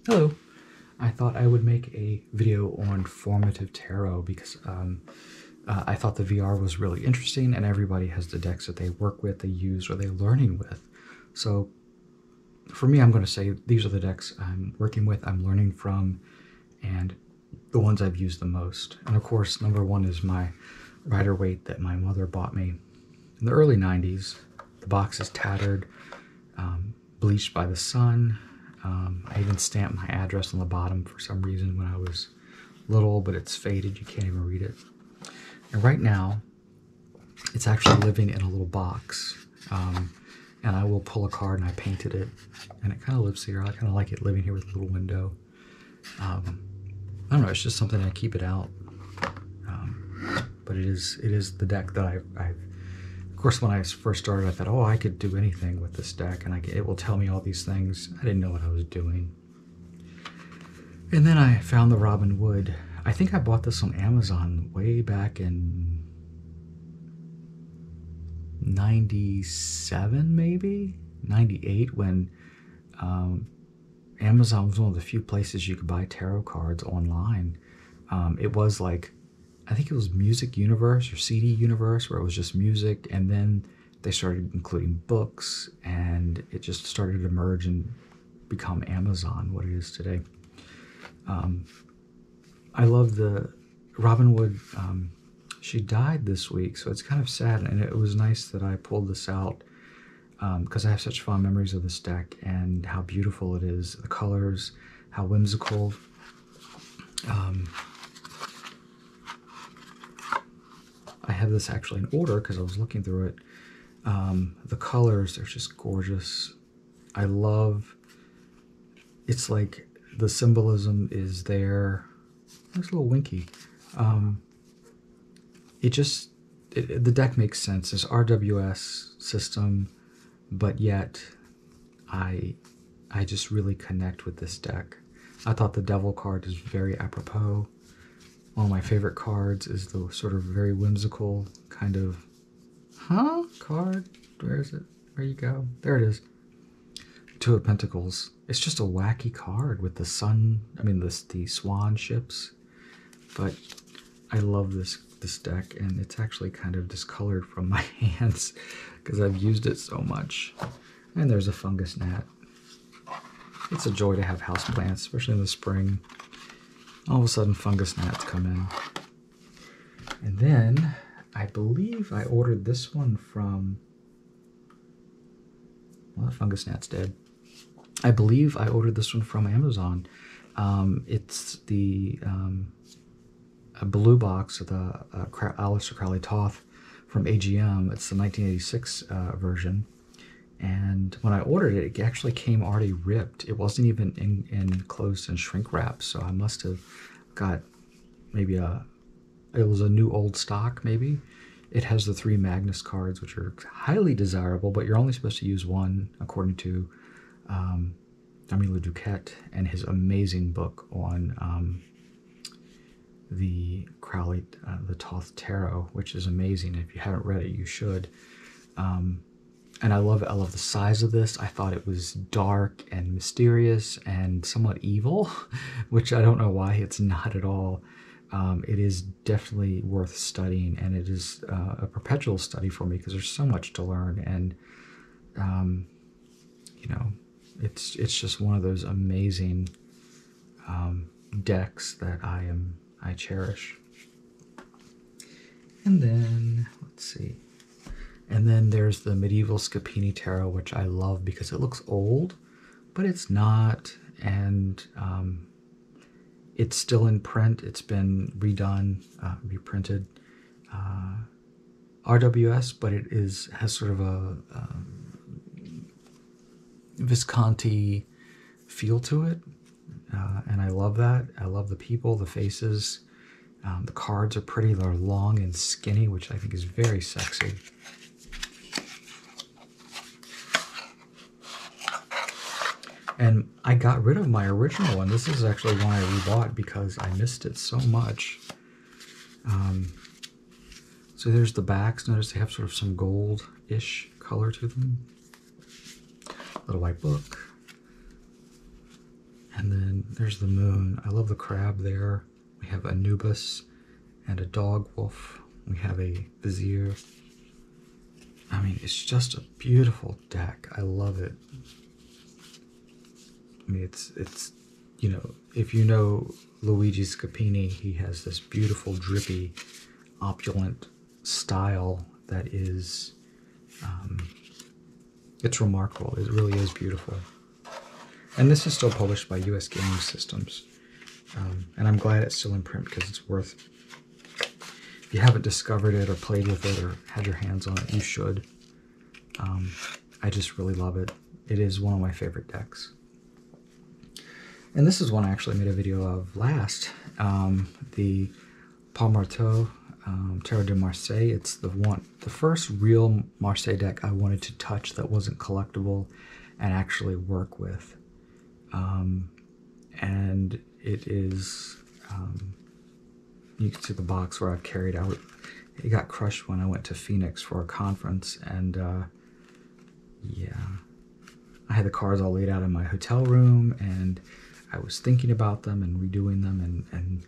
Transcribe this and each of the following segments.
Hello. I thought I would make a video on formative tarot because I thought the VR was really interesting, and everybody has the decks that they work with, they use, or they're learning with. So for me, I'm going to say these are the decks I'm working with, I'm learning from, and the ones I've used the most. And of course, number one is my Rider-Waite that my mother bought me in the early 90s. The box is tattered, bleached by the sun. I even stamped my address on the bottom for some reason when I was little, but it's faded. You can't even read it. And right now, it's actually living in a little box. And I will pull a card, and I painted it, and it kind of lives here. I kind of like it living here with a little window. I don't know. It's just something I keep it out. But it is the deck that I've of course, when I first started, I thought, oh, I could do anything with this deck, and it will tell me all these things. I didn't know what I was doing. And then I found the Robin Wood. I think I bought this on Amazon way back in 97, maybe? 98, when Amazon was one of the few places you could buy tarot cards online. It was like, I think it was Music Universe or CD Universe, where it was just music, and then they started including books, and it just started to merge and become Amazon, what it is today. I love the Robin Wood. She died this week, so it's kind of sad, and it was nice that I pulled this out because I have such fond memories of this deck and how beautiful it is, the colors, how whimsical. I have this actually in order because I was looking through it. The colors, they're just gorgeous. I love, it's like the symbolism is there. Looks a little winky. The deck makes sense. It's RWS system, but yet I just really connect with this deck. I thought the Devil card is very apropos. One of my favorite cards is the sort of very whimsical kind of, card. Where is it? Where you go? There it is. Two of Pentacles. It's just a wacky card with the sun, the swan ships. But I love this deck, and it's actually kind of discolored from my hands because I've used it so much. And there's a fungus gnat. It's a joy to have houseplants, especially in the spring. All of a sudden, fungus gnats come in. And then, I believe I ordered this one from, well, the fungus gnat's dead. I believe I ordered this one from Amazon. It's the a blue box of the Aleister Crowley Thoth from AGM. It's the 1986 version. And when I ordered it, it actually came already ripped. It wasn't even enclosed in shrink wrap, so I must have got maybe it was a new old stock, maybe. It has the 3 Magnus cards, which are highly desirable, but you're only supposed to use one, according to Dami Le Duquette and his amazing book on the Crowley, the Thoth Tarot, which is amazing. If you haven't read it, you should. And I love it. I love the size of this. I thought it was dark and mysterious and somewhat evil, which I don't know why it's not at all. It is definitely worth studying, and it is a perpetual study for me because there's so much to learn. And you know, it's just one of those amazing decks that I cherish. And then let's see. And then there's the Medieval Scapini Tarot, which I love because it looks old, but it's not, and it's still in print. It's been redone, reprinted, RWS, but it has sort of a Visconti feel to it, and I love that. I love the people, the faces. The cards are pretty. They're long and skinny, which I think is very sexy. And I got rid of my original one. This is actually one I rebought because I missed it so much. So there's the backs. Notice they have sort of some gold-ish color to them. Little white book. And then there's the moon. I love the crab there. We have Anubis and a dog wolf. We have a vizier. I mean, it's just a beautiful deck. I love it. I mean, it's you know, if you know Luigi Scapini, he has this beautiful, drippy, opulent style that is, it's remarkable. It really is beautiful. And this is still published by US Gaming Systems. And I'm glad it's still in print because it's worth, if you haven't discovered it or played with it or had your hands on it, you should. I just really love it. It is one of my favorite decks. And this is one I actually made a video of last. The Paul Marteau Tarot de Marseille. It's the first real Marseille deck I wanted to touch that wasn't collectible and actually work with. And it is, you can see the box where I've carried out. It got crushed when I went to Phoenix for a conference, and yeah, I had the cards all laid out in my hotel room, and I was thinking about them and redoing them, and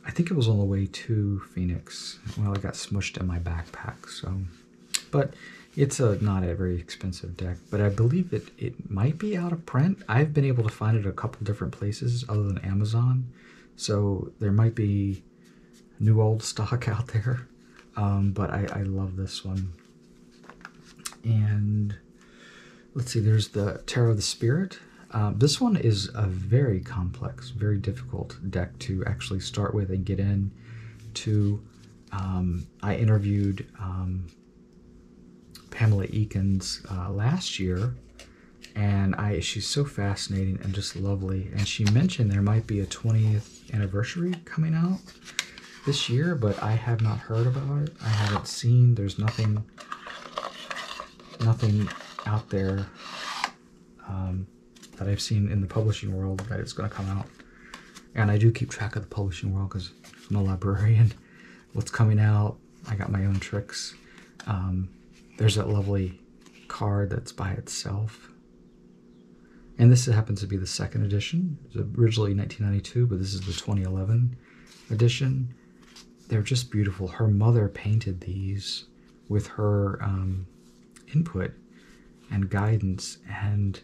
I think it was on the way to Phoenix. Well, it got smushed in my backpack, so. But it's not a very expensive deck, but I believe it might be out of print. I've been able to find it a couple different places other than Amazon, so there might be new old stock out there. But I love this one. And let's see, there's the Tarot of the Spirit. This one is a very complex, very difficult deck to actually start with and get in to. I interviewed Pamela Eakins last year, and she's so fascinating and just lovely. And she mentioned there might be a 20th anniversary coming out this year, but I have not heard about it. I haven't seen. There's nothing out there that I've seen in the publishing world that it's going to come out. And I do keep track of the publishing world because I'm a librarian. What's coming out, I got my own tricks. There's that lovely card that's by itself. And this happens to be the second edition. It was originally 1992, but this is the 2011 edition. They're just beautiful. Her mother painted these with her input and guidance, and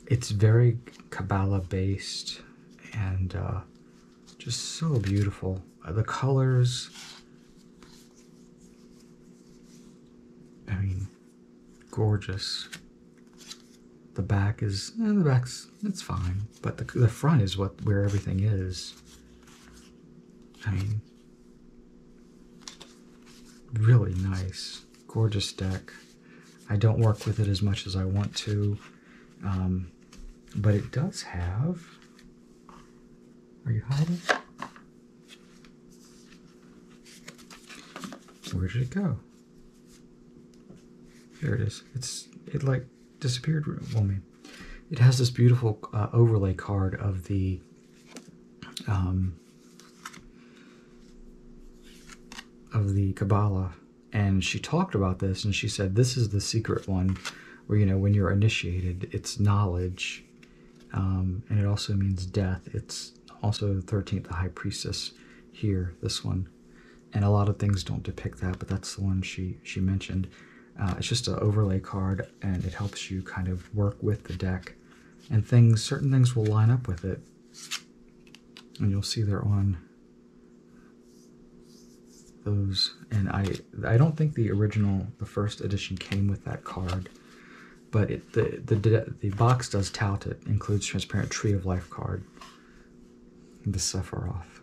it's very Kabbalah based and just so beautiful. The colors, I mean, gorgeous. The back is, it's fine, but the front is where everything is. I mean, really nice, gorgeous deck. I don't work with it as much as I want to, but it does have, are you hiding? Where did it go? There it is. It like disappeared on me. It has this beautiful overlay card of the Kabbalah, and she talked about this, and she said this is the secret one, where, you know, when you're initiated, it's knowledge, and it also means death. It's also the 13th, the High Priestess here, this one, and a lot of things don't depict that, but that's the one she mentioned. It's just an overlay card, and it helps you kind of work with the deck, and certain things will line up with it, and you'll see they're on those. And I don't think the first edition came with that card, but the box does tout it. Includes transparent Tree of Life card, the Sephiroth,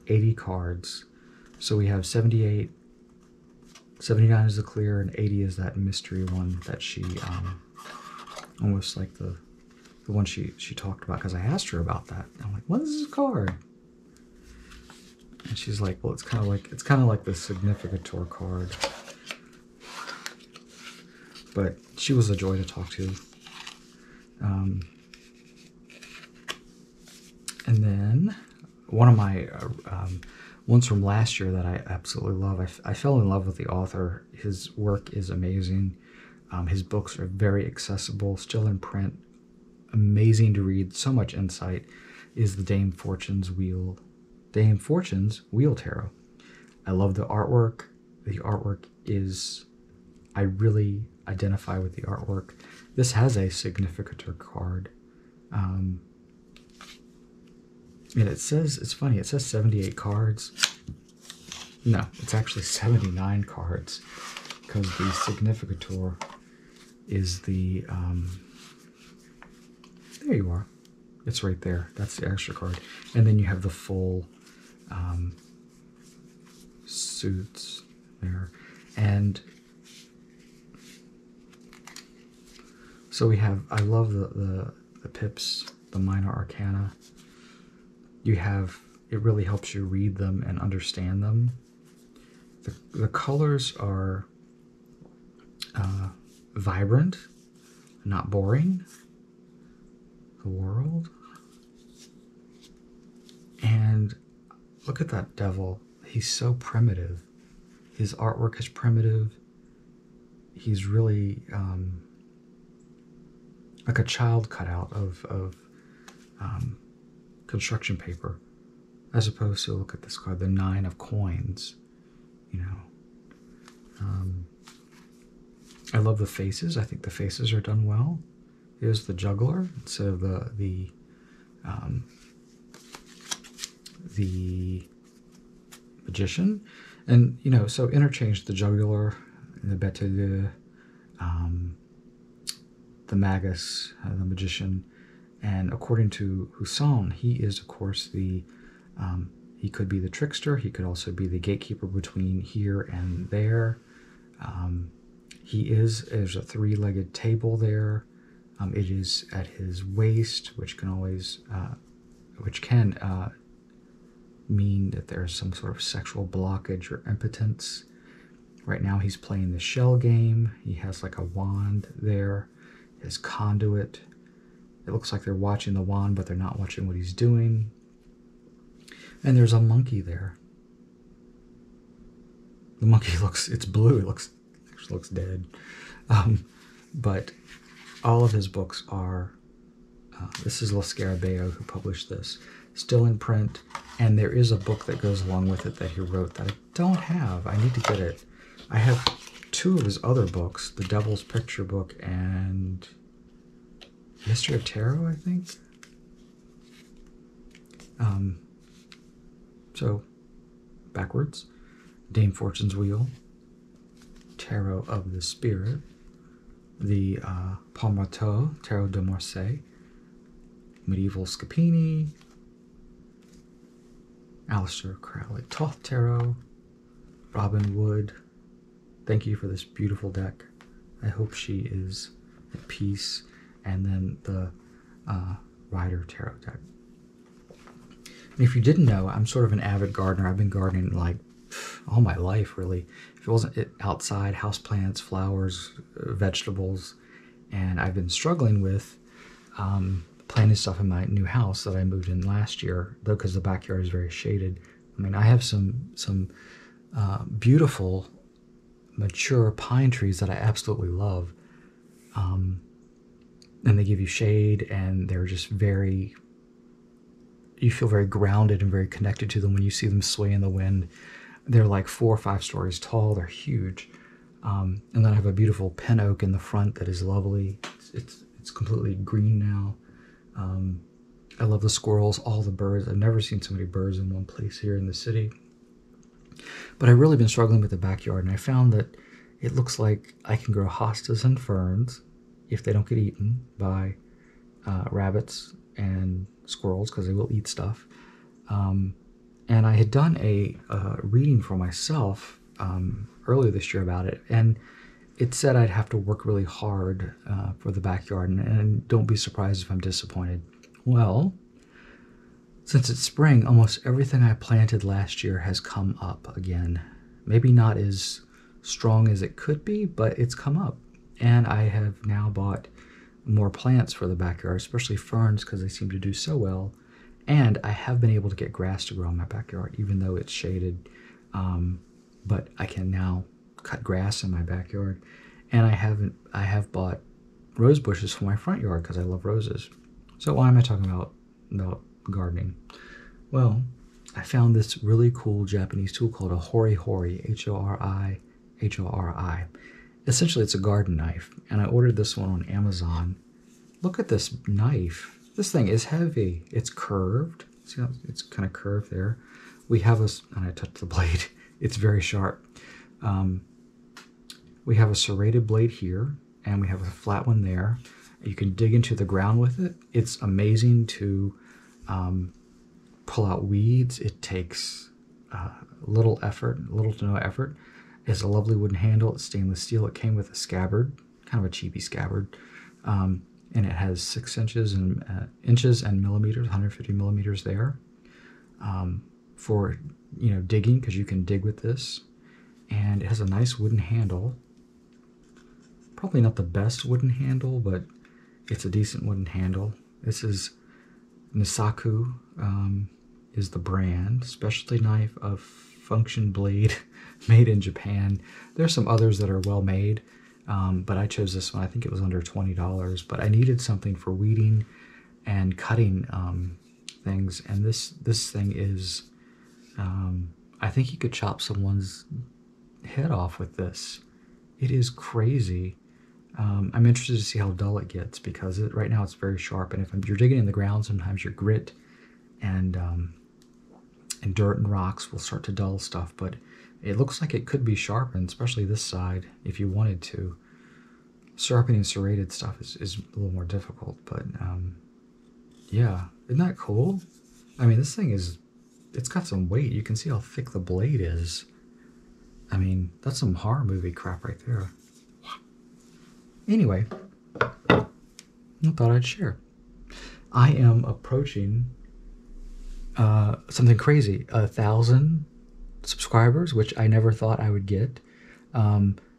80 cards. So we have 78. 79 is the clear, and 80 is that mystery one that she, almost like the one she talked about, because I asked her about that. I'm like, what is this card? And she's like, well, it's kind of like the Significator card. But she was a joy to talk to. And then one of my ones from last year that I absolutely love. I fell in love with the author. His work is amazing. His books are very accessible, still in print. amazing to read, so much insight, is the Dame Fortune's Wheel Tarot. I love the artwork. The artwork is, I really identify with the artwork. This has a significator card. And it says, it's funny, it says 78 cards. No, it's actually 79 cards, because the significator is the, there you are. It's right there. That's the extra card. And then you have the full suits there. And so we have, I love the pips, the minor arcana. You have, it really helps you read them and understand them. The colors are vibrant, not boring. The world. And look at that devil. He's so primitive. His artwork is primitive. He's really like a child cutout of construction paper, as opposed to, look at this card, the 9 of coins. You know, I love the faces. I think the faces are done well. Here's the juggler instead of the magician, and you know, so interchange the juggler, the bête de the magus, the magician, and according to Husson, he is of course the he could be the trickster. He could also be the gatekeeper between here and there. There's a 3-legged table there. It is at his waist, which can always, mean that there's some sort of sexual blockage or impotence. Right now he's playing the shell game. He has like a wand there, his conduit. It looks like they're watching the wand, but they're not watching what he's doing. And there's a monkey there. The monkey it's blue. It actually looks dead. But all of his books are, this is Lo Scarabeo who published this, still in print, and there is a book that goes along with it that he wrote that I don't have. I need to get it. I have 2 of his other books, The Devil's Picture book and History of Tarot, I think. So, backwards, Dame Fortune's Wheel, Tarot of the Spirit, the Palmateau, Tarot de Marseille, Medieval Scapini, Aleister Crowley Thoth Tarot, Robin Wood. Thank you for this beautiful deck. I hope she is at peace. And then the Rider Tarot deck. And if you didn't know, I'm sort of an avid gardener. I've been gardening like all my life, really. If it wasn't outside, houseplants, flowers, vegetables, and I've been struggling with planting stuff in my new house that I moved in last year, though, because the backyard is very shaded. I mean, I have some beautiful, mature pine trees that I absolutely love, and they give you shade, and they're just very, you feel very grounded and very connected to them when you see them sway in the wind. They're like 4 or 5 stories tall. They're huge. And then I have a beautiful pin oak in the front that is lovely. It's completely green now. I love the squirrels, all the birds. I've never seen so many birds in one place here in the city. But I've really been struggling with the backyard, and I found that it looks like I can grow hostas and ferns if they don't get eaten by rabbits and squirrels, because they will eat stuff. And I had done a reading for myself earlier this year about it, and it said I'd have to work really hard for the backyard, and don't be surprised if I'm disappointed. Well, since it's spring, almost everything I planted last year has come up again. Maybe not as strong as it could be, but it's come up. And I have now bought more plants for the backyard, especially ferns, because they seem to do so well. And I have been able to get grass to grow in my backyard, even though it's shaded. But I can now cut grass in my backyard. And I have bought rose bushes for my front yard because I love roses. So why am I talking about gardening? Well, I found this really cool Japanese tool called a hori hori, Hori. Essentially, it's a garden knife, and I ordered this one on Amazon. Look at this knife. This thing is heavy. It's curved. See how it's kind of curved there? We have and I touched the blade. It's very sharp. We have a serrated blade here, and we have a flat one there. You can dig into the ground with it. It's amazing to pull out weeds. It takes little effort, little to no effort. It has a lovely wooden handle. It's stainless steel. It came with a scabbard, kind of a cheapy scabbard. And it has 6 inches and millimeters, 150 millimeters there, for digging, because you can dig with this. And it has a nice wooden handle. Probably not the best wooden handle, but it's a decent wooden handle. This is Nisaku, is the brand. Specialty knife of function blade, made in Japan. There's some others that are well made, but I chose this one. I think it was under $20, but I needed something for weeding and cutting things, and this thing is, I think you could chop someone's head off with this. It is crazy. I'm interested to see how dull it gets, because right now it's very sharp, and if you're digging in the ground, sometimes your grit and dirt and rocks will start to dull stuff, but it looks like it could be sharpened, especially this side, if you wanted to. Sharpening serrated stuff is a little more difficult, but yeah, isn't that cool? I mean, this thing it's got some weight. You can see how thick the blade is. I mean, that's some horror movie crap right there. Anyway, I thought I'd share. I am approaching something crazy, 1,000 subscribers, which I never thought I would get.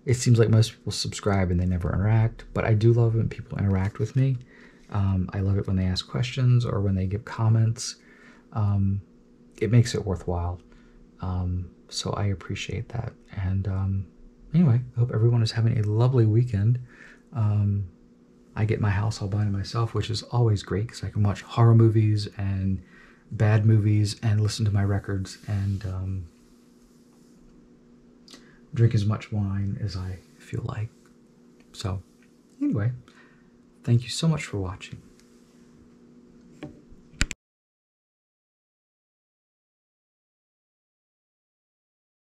It seems like most people subscribe and they never interact, but I do love when people interact with me. I love it when they ask questions or when they give comments. It makes it worthwhile. So I appreciate that. And anyway, I hope everyone is having a lovely weekend. I get my house all by myself, which is always great, because I can watch horror movies and bad movies and listen to my records and drink as much wine as I feel like. So anyway, thank you so much for watching.